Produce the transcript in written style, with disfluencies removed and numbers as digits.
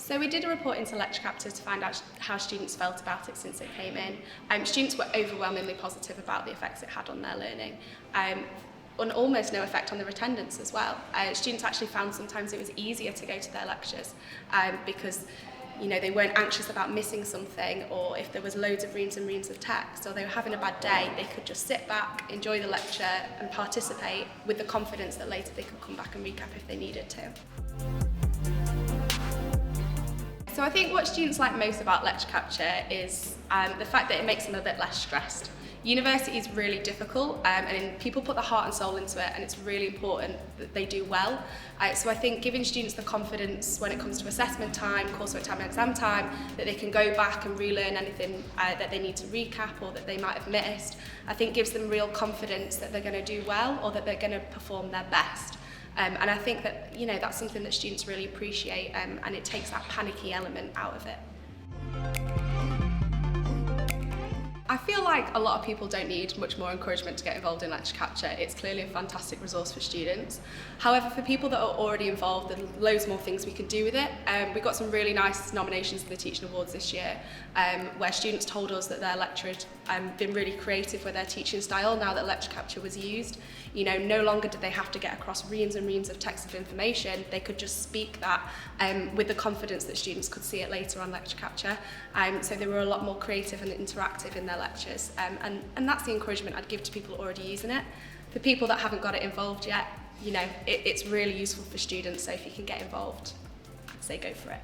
So we did a report into Lecture Capture to find out how students felt about it since it came in. Students were overwhelmingly positive about the effects it had on their learning. And almost no effect on their attendance as well. Students actually found sometimes it was easier to go to their lectures because they weren't anxious about missing something, or if there was loads of reams and reams of text, or they were having a bad day, they could just sit back, enjoy the lecture and participate with the confidence that later they could come back and recap if they needed to. So I think what students like most about Lecture Capture is the fact that it makes them a bit less stressed. University is really difficult and people put their heart and soul into it, and it's really important that they do well. So I think giving students the confidence when it comes to assessment time, coursework time and exam time, that they can go back and relearn anything that they need to recap or that they might have missed, I think gives them real confidence that they're going to do well or that they're going to perform their best. And I think that that's something that students really appreciate, and it takes that panicky element out of it. I feel like a lot of people don't need much more encouragement to get involved in Lecture Capture. It's clearly a fantastic resource for students. However, for people that are already involved, there's loads more things we can do with it. We got some really nice nominations for the Teaching Awards this year, where students told us that their lecturer had been really creative with their teaching style now that Lecture Capture was used. No longer did they have to get across reams and reams of text of information. They could just speak that with the confidence that students could see it later on Lecture Capture. So they were a lot more creative and interactive in their lectures, and that's the encouragement I'd give to people already using it. For people that haven't got it involved yet, it's really useful for students, so if you can get involved, I'd say go for it.